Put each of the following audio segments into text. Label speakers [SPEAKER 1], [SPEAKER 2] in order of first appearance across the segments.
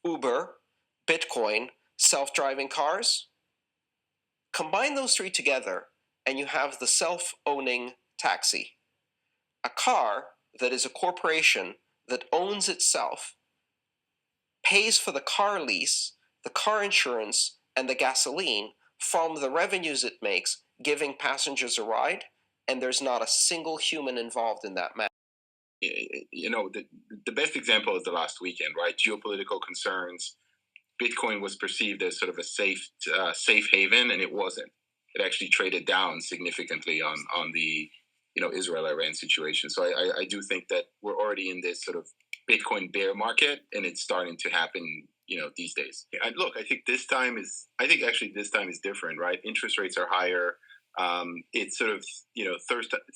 [SPEAKER 1] Uber, Bitcoin, self-driving cars. Combine those three together, and you have the self-owning taxi. A car that is a corporation that owns itself, pays for the car lease, the car insurance, and the gasoline from the revenues it makes, giving passengers a ride, and there's not a single human involved in that matter.
[SPEAKER 2] The best example is the last weekend, right? Geopolitical concerns. Bitcoin was perceived as sort of a safe haven, and it wasn't. It actually traded down significantly on the Israel-Iran situation. So I do think that we're already in this sort of Bitcoin bear market, and it's starting to happen these days. I think this time is different, right? Interest rates are higher. It's sort of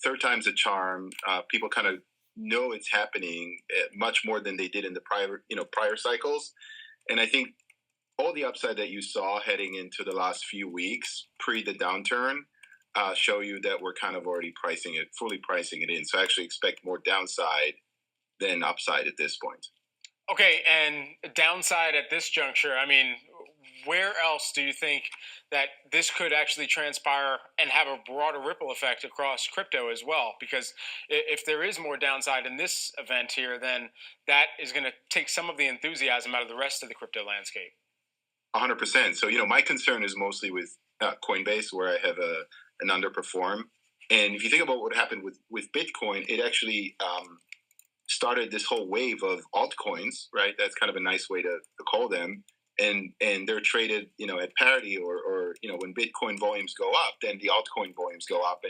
[SPEAKER 2] third time's a charm. People kind of know it's happening much more than they did in the prior cycles, and I think all the upside that you saw heading into the last few weeks pre the downturn show you that we're kind of already fully pricing it in. So I actually expect more downside than upside at this point.
[SPEAKER 3] Okay, and downside at this juncture, I mean, where else do you think that this could actually transpire and have a broader ripple effect across crypto as well? Because if there is more downside in this event here, then that is going to take some of the enthusiasm out of the rest of the crypto landscape.
[SPEAKER 2] 100%. So, my concern is mostly with Coinbase, where I have an underperform. And if you think about what happened with Bitcoin, it actually started this whole wave of altcoins, right? That's kind of a nice way to call them. And they're traded, at parity or when Bitcoin volumes go up, then the altcoin volumes go up,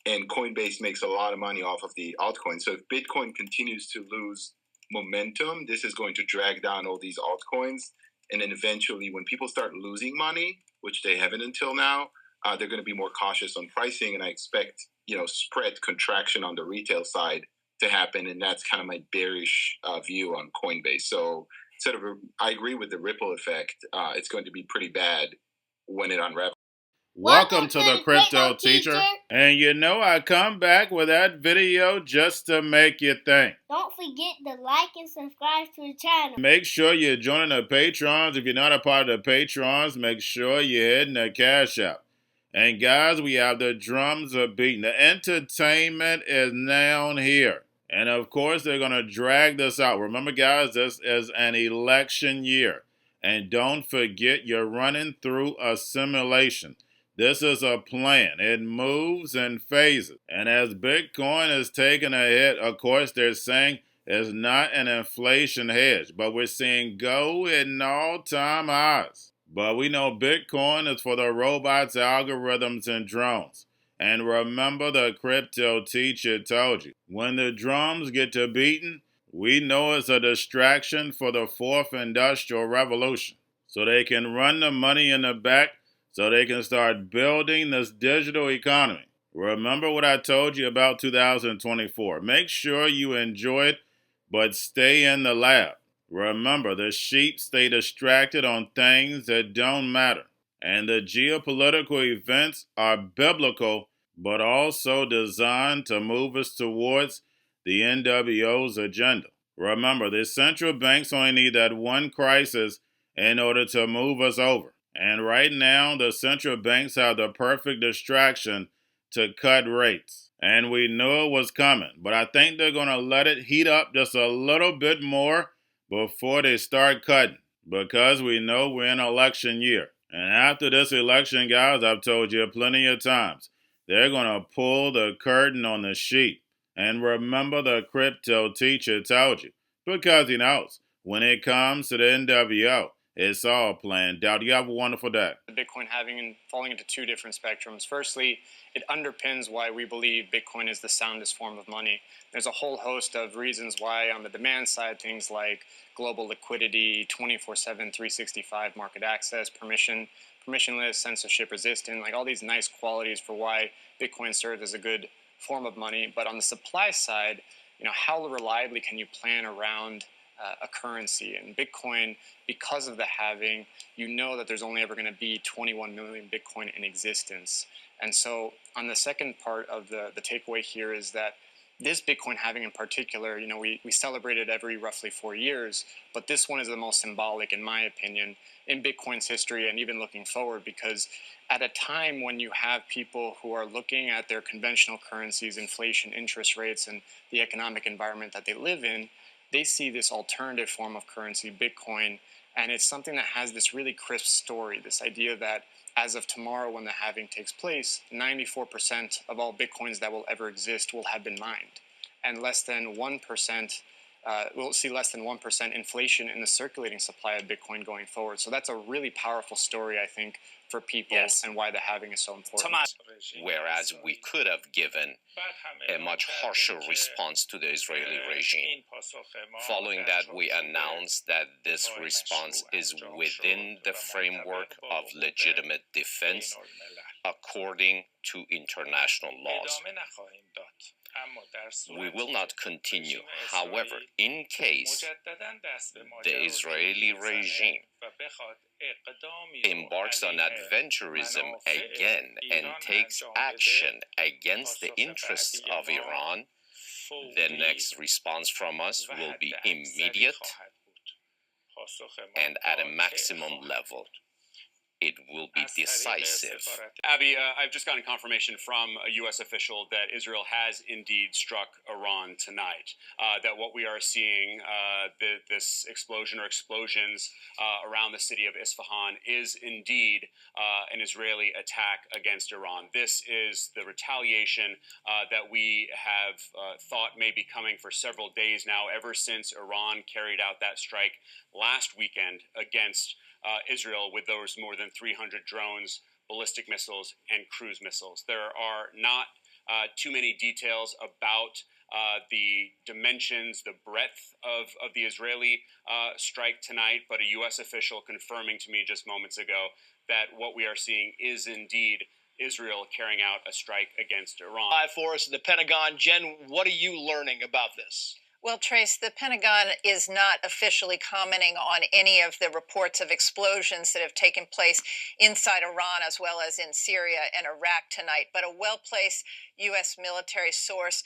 [SPEAKER 2] and Coinbase makes a lot of money off of the altcoin. So if Bitcoin continues to lose momentum, this is going to drag down all these altcoins. And then eventually when people start losing money, which they haven't until now, they're going to be more cautious on pricing. And I expect, spread contraction on the retail side to happen. And that's kind of my bearish view on Coinbase. So I agree with the ripple effect. It's going to be pretty bad when it unravels.
[SPEAKER 4] Welcome to the Crypto Teacher. And I come back with that video just to make you think.
[SPEAKER 5] Don't forget to like and subscribe to the channel.
[SPEAKER 4] Make sure you're joining the Patrons. If you're not a part of the Patrons, make sure you're hitting the Cash App. And guys, we have the drums are beating. The entertainment is now here. And of course, they're going to drag this out. Remember, guys, this is an election year. And don't forget, you're running through a simulation. This is a plan. It moves in phases. And as Bitcoin is taking a hit, of course, they're saying it's not an inflation hedge, but we're seeing gold in all-time highs. But we know Bitcoin is for the robots, algorithms, and drones. And remember, the crypto teacher told you, when the drums get to beating, we know it's a distraction for the fourth industrial revolution. So they can run the money in the back so they can start building this digital economy. Remember what I told you about 2024. Make sure you enjoy it, but stay in the lab. Remember, the sheep stay distracted on things that don't matter. And the geopolitical events are biblical, but also designed to move us towards the NWO's agenda. Remember, the central banks only need that one crisis in order to move us over. And right now, the central banks have the perfect distraction to cut rates. And we knew it was coming, but I think they're going to let it heat up just a little bit more before they start cutting, because we know we're in election year. And after this election, guys, I've told you plenty of times, they're going to pull the curtain on the sheep. And remember, the crypto teacher told you, because he knows when it comes to the NWO, it's all planned out. You have a wonderful day.
[SPEAKER 3] Bitcoin having and falling into two different spectrums. Firstly, it underpins why we believe Bitcoin is the soundest form of money. There's a whole host of reasons why on the demand side, things like global liquidity, 24/7, 365 market access, permissionless, censorship resistant, like all these nice qualities for why Bitcoin serves as a good form of money. But on the supply side, how reliably can you plan around a currency? And Bitcoin, because of the halving, that there's only ever going to be 21 million Bitcoin in existence. And so on the second part of the takeaway here is that this Bitcoin halving in particular, we celebrate it every roughly 4 years, but this one is the most symbolic, in my opinion, in Bitcoin's history and even looking forward, because at a time when you have people who are looking at their conventional currencies, inflation, interest rates, and the economic environment that they live in, they see this alternative form of currency, Bitcoin, and it's something that has this really crisp story, this idea that as of tomorrow, when the halving takes place, 94% of all Bitcoins that will ever exist will have been mined. And less than 1%, we'll see less than 1% inflation in the circulating supply of Bitcoin going forward. So that's a really powerful story, I think, for people, and why the halving is so important.
[SPEAKER 6] Whereas we could have given a much harsher response to the Israeli regime. Following that, we announced that this response is within the framework of legitimate defense according to international laws. We will not continue. However, in case the Israeli regime embarks on adventurism again and takes action against the interests of Iran, the next response from us will be immediate and at a maximum level. It will be decisive.
[SPEAKER 7] Abby, I've just gotten confirmation from a U.S. official that Israel has indeed struck Iran tonight. That what we are seeing, this explosion or explosions around the city of Isfahan, is indeed an Israeli attack against Iran. This is the retaliation that we have thought may be coming for several days now, ever since Iran carried out that strike last weekend against Israel with those more than 300 drones, ballistic missiles, and cruise missiles. There are not too many details about the dimensions, the breadth of the Israeli strike tonight, but a U.S. official confirming to me just moments ago that what we are seeing is indeed Israel carrying out a strike against Iran.
[SPEAKER 8] For us, the Pentagon. Jen, what are you learning about this?
[SPEAKER 9] Well, Trace, the Pentagon is not officially commenting on any of the reports of explosions that have taken place inside Iran as well as in Syria and Iraq tonight. But a well-placed U.S. military source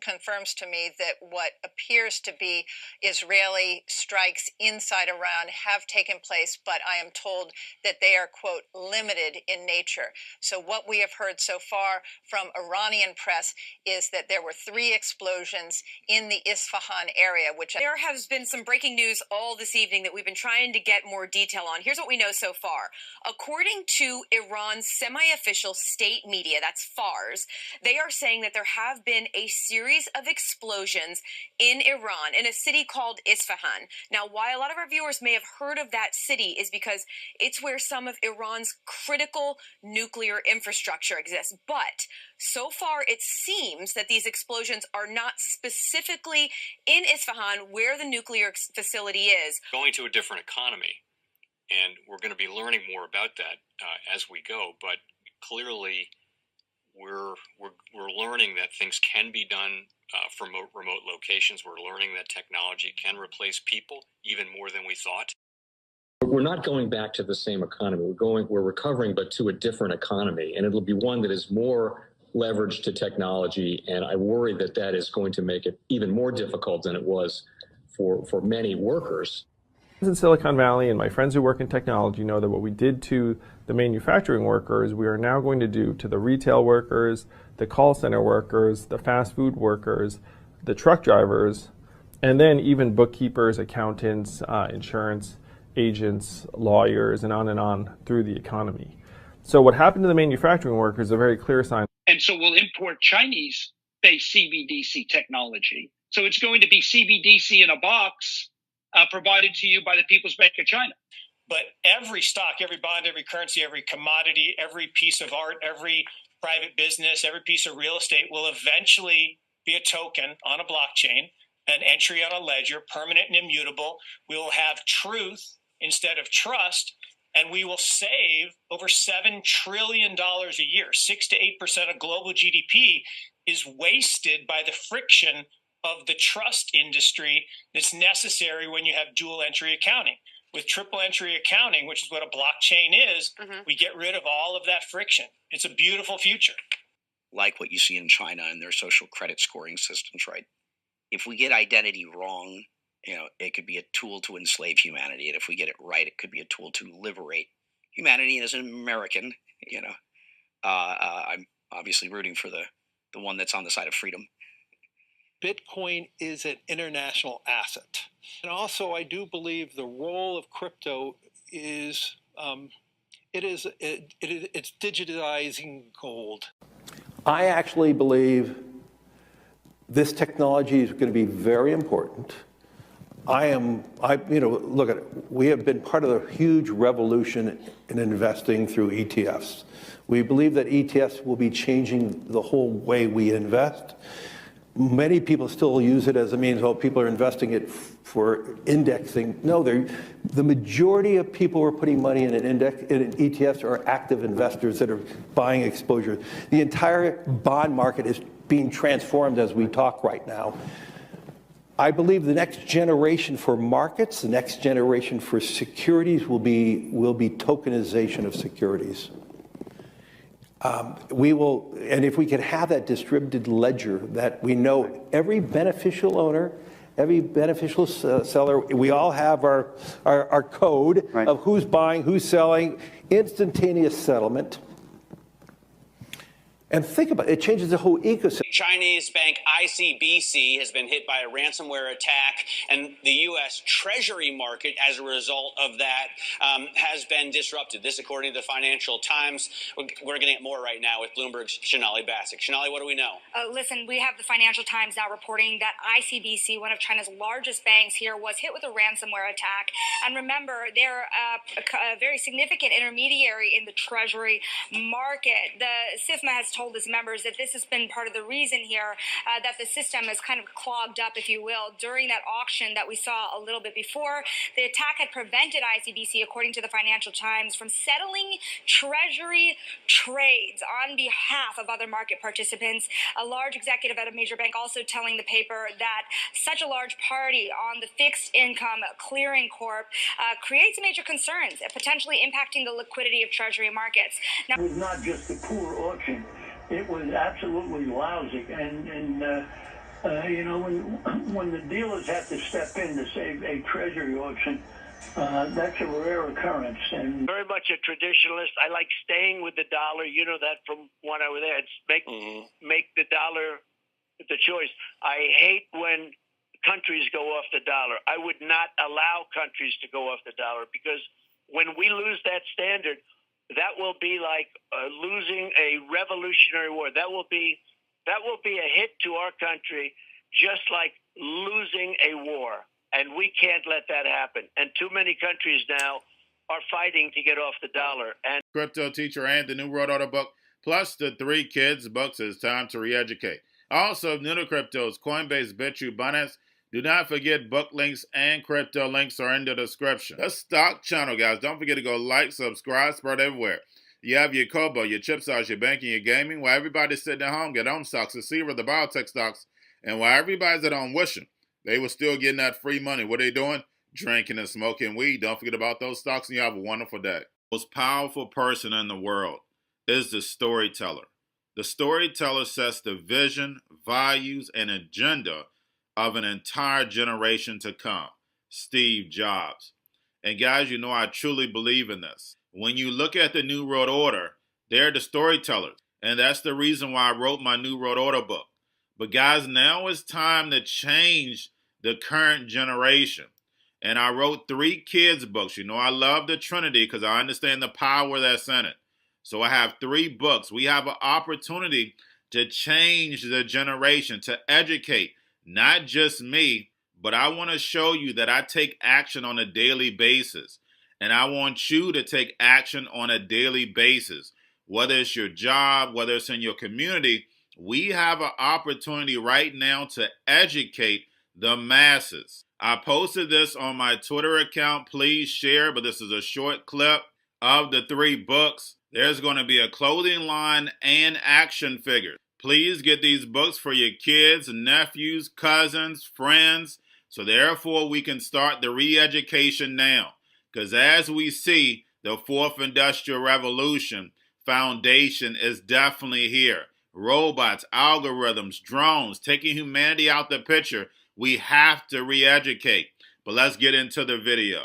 [SPEAKER 9] confirms to me that what appears to be Israeli strikes inside Iran have taken place, but I am told that they are, quote, limited in nature. So what we have heard so far from Iranian press is that there were 3 explosions in the Isfahan area, which
[SPEAKER 10] there has been some breaking news all this evening that we've been trying to get more detail on. Here's what we know so far. According to Iran's semi-official state media, that's Fars, they are saying that there have been a series of explosions in Iran, in a city called Isfahan. Now, why a lot of our viewers may have heard of that city is because it's where some of Iran's critical nuclear infrastructure exists. But so far, it seems that these explosions are not specifically in Isfahan, where the nuclear facility is.
[SPEAKER 11] Going to a different economy, and we're going to be learning more about that as we go. But clearly, we're learning that things can be done from remote locations. We're learning that technology can replace people even more than we thought.
[SPEAKER 12] We're not going back to the same economy. We're recovering, but to a different economy, and it'll be one that is more leveraged to technology. And I worry that that is going to make it even more difficult than it was for many workers.
[SPEAKER 13] In Silicon Valley, and my friends who work in technology know that what we did to the manufacturing workers, we are now going to do to the retail workers, the call center workers, the fast food workers, the truck drivers, and then even bookkeepers, accountants, insurance agents, lawyers, and on through the economy. So what happened to the manufacturing workers is a very clear sign.
[SPEAKER 14] And so we'll import Chinese-based CBDC technology. So it's going to be CBDC in a box provided to you by the People's Bank of China.
[SPEAKER 15] But every stock, every bond, every currency, every commodity, every piece of art, every private business, every piece of real estate will eventually be a token on a blockchain, an entry on a ledger, permanent and immutable. We will have truth instead of trust, and we will save over $7 trillion a year. 6 to 8% of global GDP is wasted by the friction of the trust industry that's necessary when you have dual entry accounting. With triple entry accounting, which is what a blockchain is, we get rid of all of that friction. It's a beautiful future.
[SPEAKER 16] like what you see in China and their social credit scoring systems, right? If we get identity wrong, it could be a tool to enslave humanity. And if we get it right, it could be a tool to liberate humanity. And as an American, I'm obviously rooting for the one that's on the side of freedom.
[SPEAKER 17] Bitcoin is an international asset. And also, I do believe the role of crypto is it's digitizing gold.
[SPEAKER 18] I actually believe this technology is going to be very important. Look at it. We have been part of the huge revolution in investing through ETFs. We believe that ETFs will be changing the whole way we invest. Many people still use it as a means, people are investing it for indexing. No, the majority of people who are putting money in in ETFs are active investors that are buying exposure. The entire bond market is being transformed as we talk right now. I believe the next generation for markets, the next generation for securities will be tokenization of securities. And if we could have that distributed ledger that we know every beneficial owner, every beneficial seller, we all have our code of who's buying, who's selling, instantaneous settlement. And think about it, it changes the whole ecosystem.
[SPEAKER 19] Chinese bank ICBC has been hit by a ransomware attack, and the U.S. Treasury market, as a result of that, has been disrupted. This, according to the Financial Times. We're getting more right now with Bloomberg's Shonali Bassick. Shonali, what do we know?
[SPEAKER 20] Listen, we have the Financial Times now reporting that ICBC, one of China's largest banks here, was hit with a ransomware attack. And remember, they're a very significant intermediary in the Treasury market. The SIFMA has told its members that this has been part of the reason here that the system is kind of clogged up, if you will, during that auction that we saw a little bit before. The attack had prevented ICBC, according to the Financial Times, from settling Treasury trades on behalf of other market participants. A large executive at a major bank also telling the paper that such a large party on the fixed income clearing corp creates major concerns, potentially impacting the liquidity of Treasury markets.
[SPEAKER 21] Now, it was not just a poor auction. It was absolutely lousy, and when the dealers have to step in to save a treasury auction, that's a rare occurrence. And
[SPEAKER 22] very much a traditionalist. I like staying with the dollar. You know that from when I was there. It's make the dollar the choice. I hate when countries go off the dollar. I would not allow countries to go off the dollar, because when we lose that standard, that will be like losing a revolutionary war. That will be a hit to our country, just like losing a war. And we can't let that happen. And too many countries now are fighting to get off the dollar. And
[SPEAKER 4] Cryptoteacher and the New World Order book, plus the 3 kids books. It's time to re-educate. Also, new to cryptos, Coinbase, Bitrue, Binance. Do not forget book links and crypto links are in the description. The stock channel, guys. Don't forget to go like, subscribe, spread everywhere. You have your Kobo, your chip stocks, your banking, your gaming. While everybody's sitting at home, get home stocks, the Seaver, the biotech stocks. And while everybody's at home wishing they were still getting that free money, what are they doing? Drinking and smoking weed. Don't forget about those stocks, and you have a wonderful day. The most powerful person in the world is the storyteller. The storyteller sets the vision, values, and agenda of an entire generation to come. Steve Jobs. And guys, you know I truly believe in this. When you look at the New World Order, they're the storytellers. And that's the reason why I wrote my New World Order book. But guys, now it's time to change the current generation. And I wrote 3 kids books. You know I love the Trinity because I understand the power that's in it. So I have 3 books. We have an opportunity to change the generation, to educate. Not just me, but I want to show you that I take action on a daily basis. And I want you to take action on a daily basis. Whether it's your job, whether it's in your community, we have an opportunity right now to educate the masses. I posted this on my Twitter account. Please share, but this is a short clip of the 3 books. There's going to be a clothing line and action figures. Please get these books for your kids, nephews, cousins, friends, so therefore we can start the re-education now. Because as we see, the 4th Industrial Revolution foundation is definitely here. robots, algorithms, drones, taking humanity out the picture. We have to re-educate. But let's get into the video.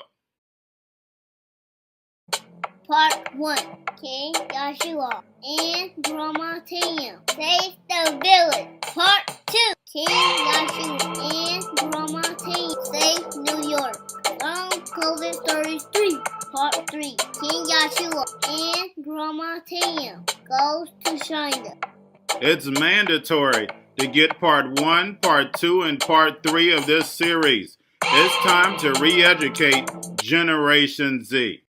[SPEAKER 5] Part 1. King Joshua and Grandma Tam save the village. Part 2. King Joshua and Grandma Tam save New York. From COVID Stories 3. Part 3. King Joshua and Grandma Tam goes to China.
[SPEAKER 4] It's mandatory to get part 1, part 2, and part 3 of this series. It's time to re-educate Generation Z.